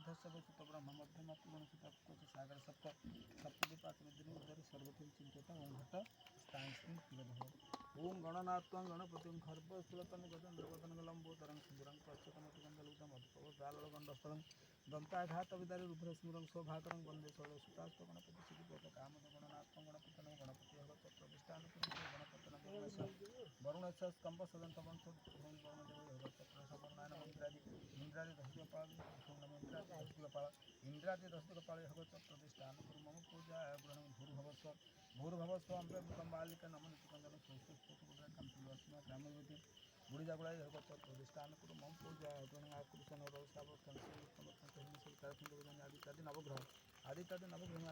अधस्य वचुत ब्रह्म मध्यम गुणसुत सागर सप्त सप्तदीपात्मदिन उदर सर्वत्र चिंतता ओम घट स्थान ओम गणनात्वं गणपतिं खर्पस्थलतम गजेन्द्रपतन गलंबोदरं सुंदरं पश्चतमतिगंधलुतं मधुपवदालगंडस्थलं दंताघात विदारी रुद्रस्मरं शोभाकरं वंदे षोडशतास्त गणपति श्रीपद कामद गणनात्वं गणपतनं गणपति चक्रविष्टान गणपतन वरुणस्य स्कंभ सदंतवं वरुणदेव इंद्रादि दशदिगपाल इंद्रादि दशदिगपाल चक्रविष्टान मम पूजा ग्रहण भूर्भवस्व अम्बेकंबालिका नमन कंदन सोस्तुति बुढ़ी जागुड़ा प्रतिष्ठान कुरु मम पूजा ग्रहण आकृष्ण आदित्यादि नवग्रह आदित्यादि नवग्रह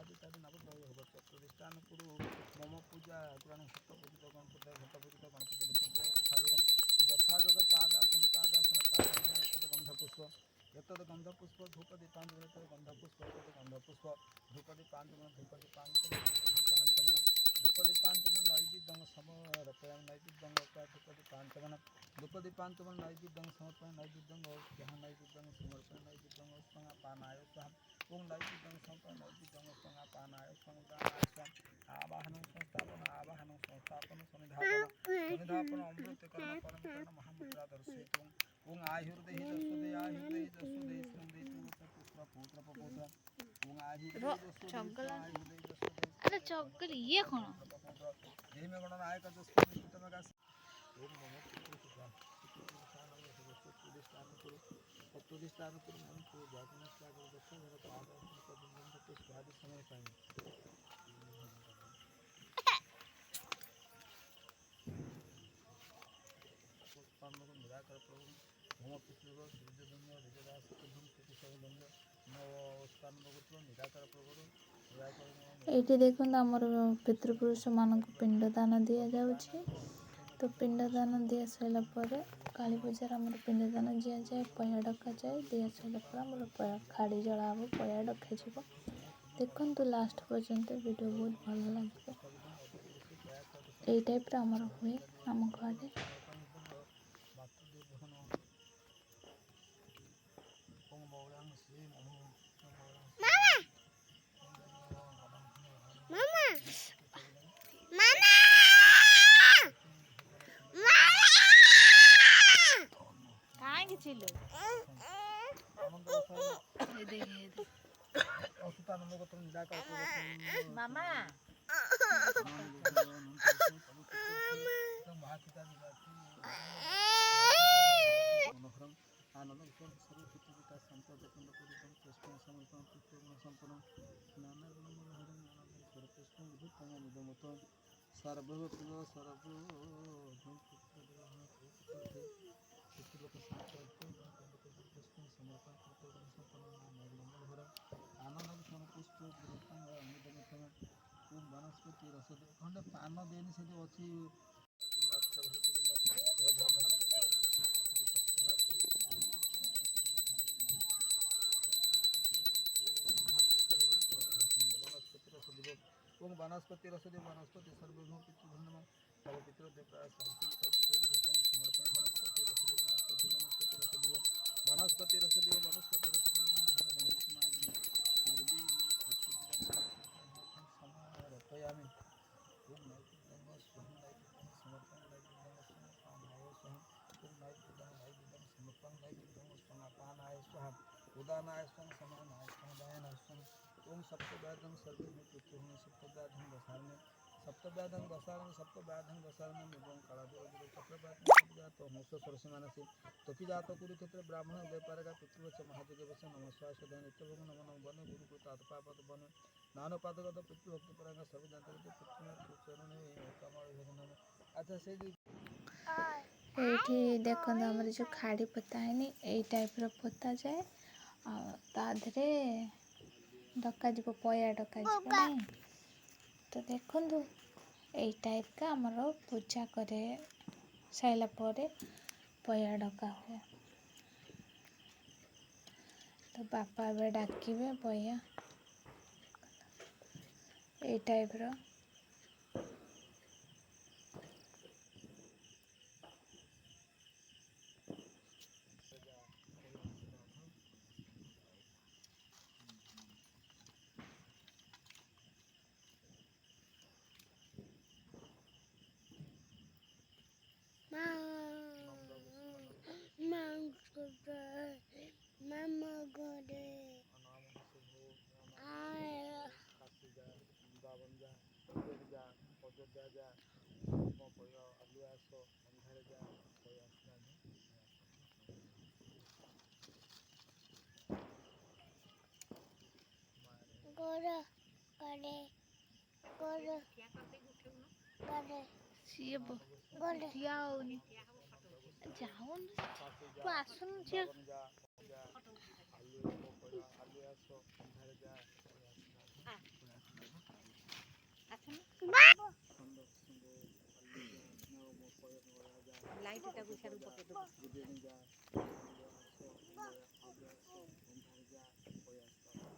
प्रतिष्ठान कुरु मम पूजा ग्रहण सप्तपूजित गणपति घटपूजित गणपति यथायोग पादासन गंधपुष्प यतद गंधपुष्प धूप दीपांजन गंधपुष्प गंधपुष्प धूप दीपांजन धूप दीपांचमन नैवेद्यं समर्पयामि नैवेद्यं धूप दीपांचमन धूप दीपांचमन नैवेद्यं समर्पयामि नैवेद्यं जहाँ नैवेद्यं समर्पयामि नैवेद्यं पानाय स्वाहा ओम नैवेद्यं समर्पयामि नैवेद्यं पानाय स्वाहा आवाहनं संस्थापन सन्निधापन अमृतकरण परमकरण महामुद्रा दर्शयितुं ओम आयुर्देहि जस्वदेहि श्रीं पुत्र पपुत्र ओम आयुर्देहि अरे चौकल ये कौन देहि में गण नायक जस्वदेहि ओम नमो प्रतिष्ठान कुरु मन पूजा गणेशागर दक्षिण स्वादि समय पाएंगे निराकर प्रभु होम पितृ सूर्यदंड ऋजदास धूम नवस्कार निराकर प्रभु एठी देखुन आमर पितृपुरुष मानक पिंडदान दिया जाउछि। तो पिंडदान दिया सारा पर काली पूजा आमर पिंडदान दिया जाए पया डका जाए दिया सारा पर आमर पया खाड़ी जला हम पया डका जीव देखु तो लास्ट पर्यंत वीडियो बहुत भल लगे यही टाइप आमर हुए आम घर मामा आनंद सर्वपिता संपद समर्पण संपूर्ण नाना सर्वप्रिय वनस्पति रस खंडे पान देनी से अच्छी वनस्पति रस वनस्पति सर्वभूम पितृधर्म सब पितृ देवता वनस्पति रस समर्पयामि उदानाय समानाय ओम सप्तव्याधं सर्वभूम पितृभूमि सप्तव्याधं दशारण्य सप्तव्याधं दशारण्य एवं कालादेव चक्रव्याधं मोक्ष सरसी मानसी तपि जात कुरुक्षेत्र ब्राह्मण व्यापारका पितृवच महादेवस्य नमस्वास नित्यभोग नम नम वन गुरुकृत आत्पापद वन नानोपादगत पितृभक्त परांग सर्वजात चरण अच्छा से ये देखो आमर जो खाड़ी पोता है यही टाइप पोता जाए आधे डक पया डक नहीं तो देखु यही टाइप का आमर पूजा करे सारा पर पया डका हुए तो बापा ए डाकिबे पया यही टाइप रो ଯା ଯା ମୋ ପୟ ଆଲୁ ଆସ ଅନ୍ଧାରେ ଯା ପୟ ଆସିଲାନି गोरा करे गोरा करे ସିଏ ଗଲେ ଠିଆ ହଉନି ଯାଉନି ତୁ ଆସୁନୁ ଝିଅ ଯା ଯା ଆଲୁ ମୋ ପୟ ଆଲୁ ଆସ ଅନ୍ଧାରେ ଯା ପୟ ଆସିଲାନି ଲାଇଟ୍ ଟାକୁ ସିଆଡ଼ୁ ପକେଇ ଦେବୁ। ଯିବେନି ଯା ଆଲୁ ଆସ ଆଲୁ ଆସ ଅନ୍ଧାରେ ଯା ପୟ ଆସିଲାନି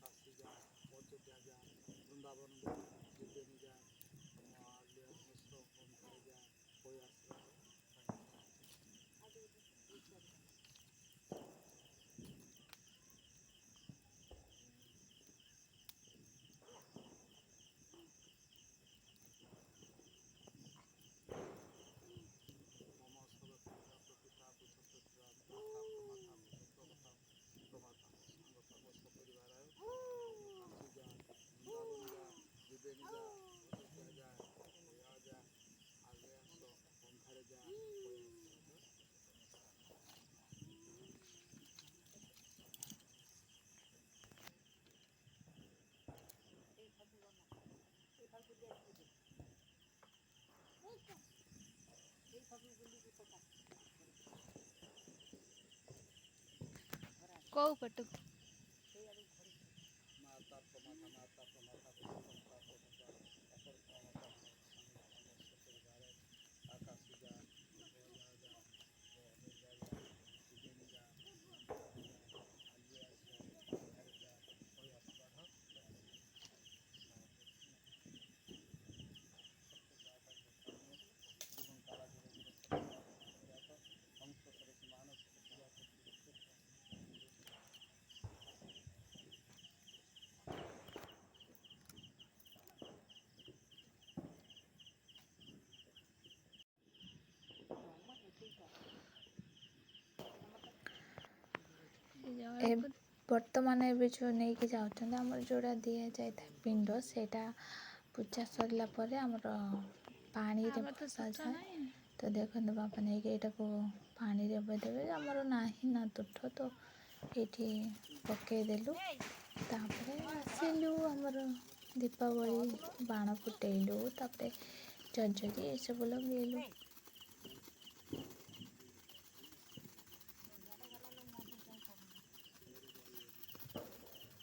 काशी जा अयोध्या जा वृंदावन जा जिद्देनी जा आलिया हंसो अंधारे जा कोई आसरा मम सरस्वती प्रतिष्ठा पुष्पा प्रमाता प्रमाता प्रमाता संगता सपरिवार काशी जा वृंदावन जा जिद्देनी जा अयोध्या जा कोया जा आगे आसो अंधारे जा कोई କୋଉ ପଟକୁ माता प्रमाता माता प्रमाता प्रमाता प्रमाता अपर प्रमाता सपरिवार आकाशी जा कोया जा अयोध्या जा जिद्देनी जा आलिया आसो अंधारे जा कोई आसरा जीवन काला हंस सरस मानस ବର୍ତ୍ତମାନ ଏବେ ଯେଉଁ ନେଇକି ଯାଉଛନ୍ତି ଆମର ଯେଉଁଟା ଦିଆଯାଇଥାଏ ପିଣ୍ଡ ସେଇଟା ପୂଜା ସରିଲା ପରେ ଆମର ପାଣିରେ ଭସାଯାଏ ତ ଦେଖନ୍ତୁ ବାପା ନେଇକି ଏଇଟାକୁ ପାଣିରେ ଦେବେ ଆମର ନାହିଁ ନା ତୁଠ ତ ଏଇଠି ପକେଇଦେଲୁ ତାପରେ ଆସିଲୁ ଆମର ଦୀପାବଳି ବାଣ ଫୁଟେଇଲୁ ତାପରେ ଝରଝରି ଏସବୁ ଲଗେଇଲୁ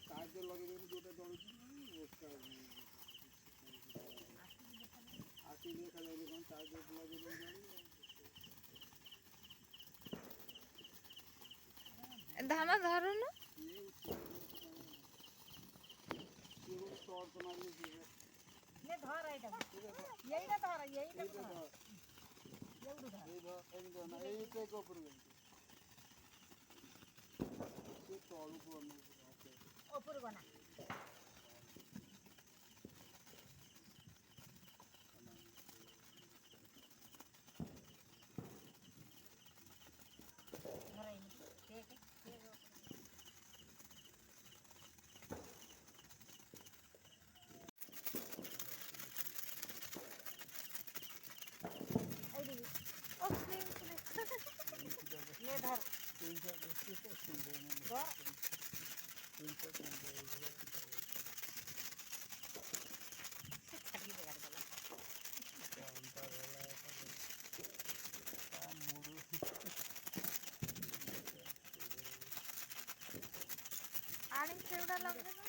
चार्जर लगे जोटा जलुची आखि देखा जाए कौन चार्जर लगे धामा धरुनु टॉर्च मारिए ये धर आइटा यही ना धर यही ना धर ये टेक ऊपर से तळू को ऊपर बना आड़ी सेवड़ा लगे